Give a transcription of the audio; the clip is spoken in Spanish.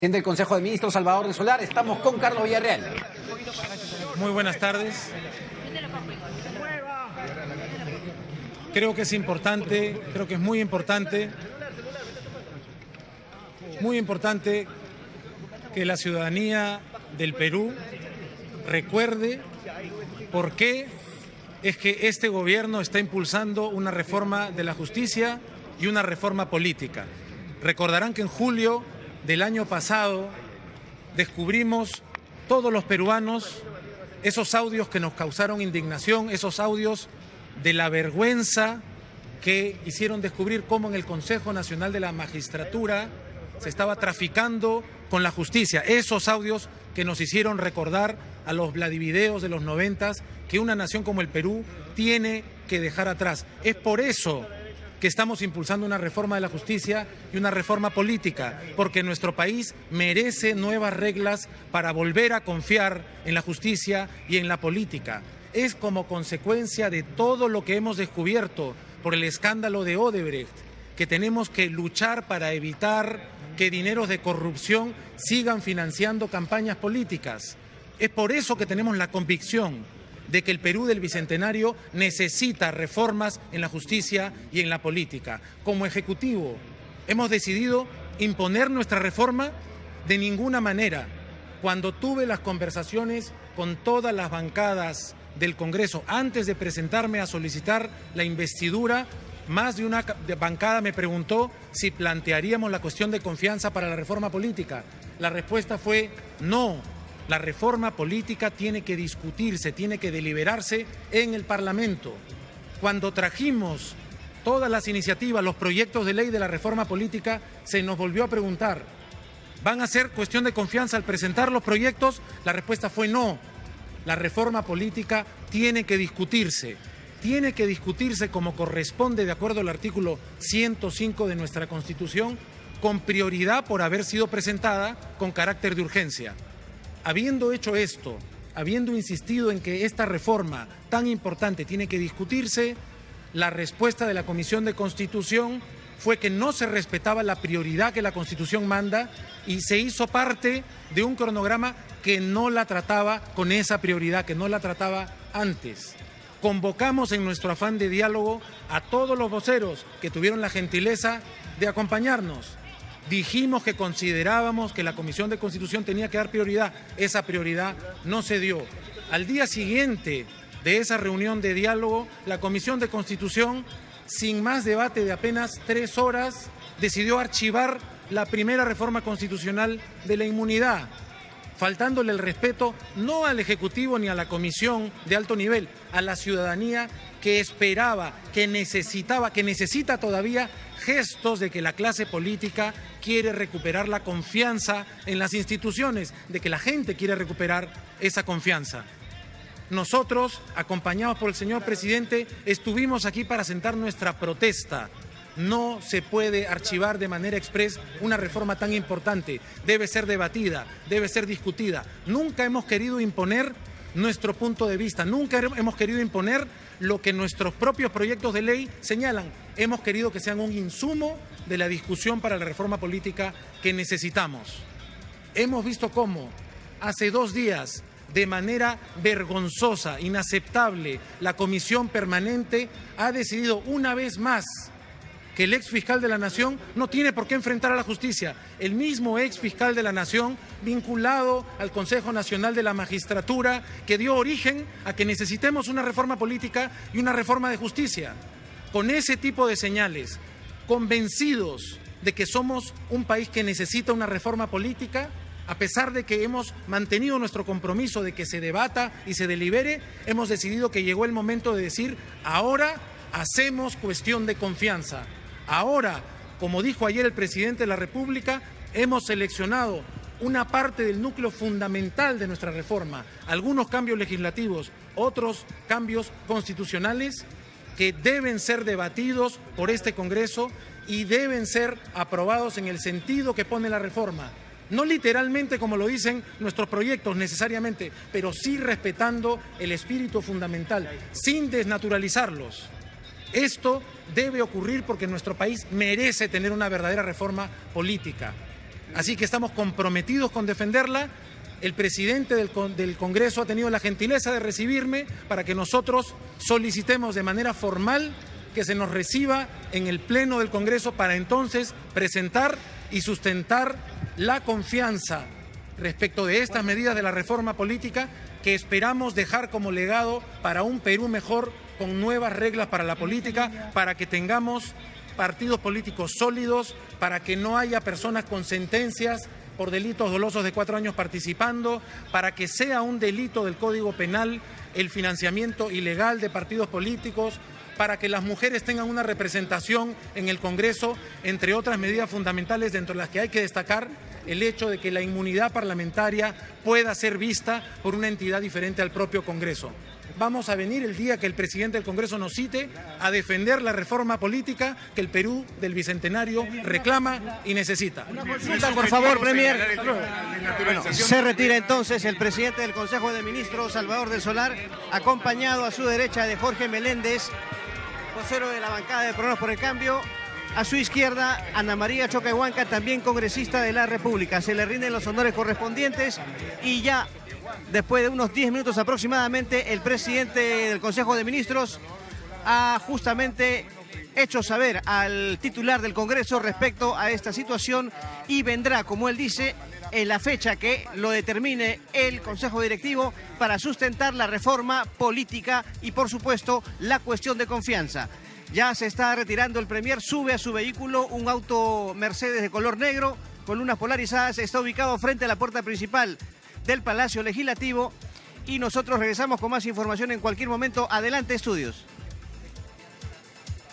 Presidente del Consejo de Ministros, Salvador de Solar, estamos con Carlos Villarreal. Muy buenas tardes. Creo que es importante, creo que es muy importante que la ciudadanía del Perú recuerde por qué es que este gobierno está impulsando una reforma de la justicia y una reforma política. Recordarán que en julio del año pasado descubrimos todos los peruanos esos audios que nos causaron indignación, esos audios de la vergüenza que hicieron descubrir cómo en el Consejo Nacional de la Magistratura se estaba traficando con la justicia. Esos audios que nos hicieron recordar a los Vladivideos de los 90 que una nación como el Perú tiene que dejar atrás. Es por eso que estamos impulsando una reforma de la justicia y una reforma política, porque nuestro país merece nuevas reglas para volver a confiar en la justicia y en la política. Es como consecuencia de todo lo que hemos descubierto por el escándalo de Odebrecht, que tenemos que luchar para evitar que dineros de corrupción sigan financiando campañas políticas. Es por eso que tenemos la convicción de que el Perú del Bicentenario necesita reformas en la justicia y en la política. Como Ejecutivo, hemos decidido imponer nuestra reforma de ninguna manera. Cuando tuve las conversaciones con todas las bancadas del Congreso, antes de presentarme a solicitar la investidura, más de una bancada me preguntó si plantearíamos la cuestión de confianza para la reforma política. La respuesta fue no. La reforma política tiene que discutirse, tiene que deliberarse en el Parlamento. Cuando trajimos todas las iniciativas, los proyectos de ley de la reforma política, se nos volvió a preguntar, ¿van a ser cuestión de confianza al presentar los proyectos? La respuesta fue no. La reforma política tiene que discutirse como corresponde de acuerdo al artículo 105 de nuestra Constitución, con prioridad por haber sido presentada con carácter de urgencia. Habiendo hecho esto, habiendo insistido en que esta reforma tan importante tiene que discutirse, la respuesta de la Comisión de Constitución fue que no se respetaba la prioridad que la Constitución manda y se hizo parte de un cronograma que no la trataba con esa prioridad, que no la trataba antes. Convocamos en nuestro afán de diálogo a todos los voceros que tuvieron la gentileza de acompañarnos. Dijimos que considerábamos que la Comisión de Constitución tenía que dar prioridad. Esa prioridad no se dio. Al día siguiente de esa reunión de diálogo, la Comisión de Constitución, sin más debate de apenas 3 horas, decidió archivar la primera reforma constitucional de la inmunidad, faltándole el respeto no al Ejecutivo ni a la Comisión de alto nivel, a la ciudadanía que esperaba, que necesita todavía gestos de que la clase política quiere recuperar la confianza en las instituciones, de que la gente quiere recuperar esa confianza. Nosotros, acompañados por el señor presidente, estuvimos aquí para sentar nuestra protesta. No se puede archivar de manera exprés una reforma tan importante. Debe ser debatida, debe ser discutida. Nunca hemos querido imponer nuestro punto de vista, nunca hemos querido imponer lo que nuestros propios proyectos de ley señalan. Hemos querido que sean un insumo de la discusión para la reforma política que necesitamos. Hemos visto cómo hace 2 días, de manera vergonzosa, inaceptable, la Comisión Permanente ha decidido una vez más que el ex fiscal de la Nación no tiene por qué enfrentar a la justicia. El mismo ex fiscal de la Nación, vinculado al Consejo Nacional de la Magistratura, que dio origen a que necesitemos una reforma política y una reforma de justicia. Con ese tipo de señales, convencidos de que somos un país que necesita una reforma política, a pesar de que hemos mantenido nuestro compromiso de que se debata y se delibere, hemos decidido que llegó el momento de decir, ahora hacemos cuestión de confianza. Ahora, como dijo ayer el presidente de la República, hemos seleccionado una parte del núcleo fundamental de nuestra reforma, algunos cambios legislativos, otros cambios constitucionales que deben ser debatidos por este Congreso y deben ser aprobados en el sentido que pone la reforma. No literalmente como lo dicen nuestros proyectos necesariamente, pero sí respetando el espíritu fundamental, sin desnaturalizarlos. Esto debe ocurrir porque nuestro país merece tener una verdadera reforma política. Así que estamos comprometidos con defenderla. El presidente del Congreso ha tenido la gentileza de recibirme para que nosotros solicitemos de manera formal que se nos reciba en el Pleno del Congreso para entonces presentar y sustentar la confianza respecto de estas medidas de la reforma política que esperamos dejar como legado para un Perú mejor, con nuevas reglas para la política, para que tengamos partidos políticos sólidos, para que no haya personas con sentencias por delitos dolosos de 4 años participando, para que sea un delito del Código Penal el financiamiento ilegal de partidos políticos, para que las mujeres tengan una representación en el Congreso, entre otras medidas fundamentales, dentro de las que hay que destacar el hecho de que la inmunidad parlamentaria pueda ser vista por una entidad diferente al propio Congreso. Vamos a venir el día que el presidente del Congreso nos cite a defender la reforma política que el Perú del Bicentenario reclama y necesita. Por favor, Premier. Bueno, se retira entonces el presidente del Consejo de Ministros, Salvador del Solar, acompañado a su derecha de Jorge Meléndez, vocero de la bancada de Peruanos por el Cambio. A su izquierda, Ana María Choquehuanca, también congresista de la República. Se le rinden los honores correspondientes y ya, después de unos 10 minutos aproximadamente, el presidente del Consejo de Ministros ha justamente hecho saber al titular del Congreso respecto a esta situación y vendrá, como él dice, en la fecha que lo determine el Consejo Directivo para sustentar la reforma política y, por supuesto, la cuestión de confianza. Ya se está retirando el Premier, sube a su vehículo un auto Mercedes de color negro con lunas polarizadas, está ubicado frente a la puerta principal del Palacio Legislativo y nosotros regresamos con más información en cualquier momento. Adelante, estudios.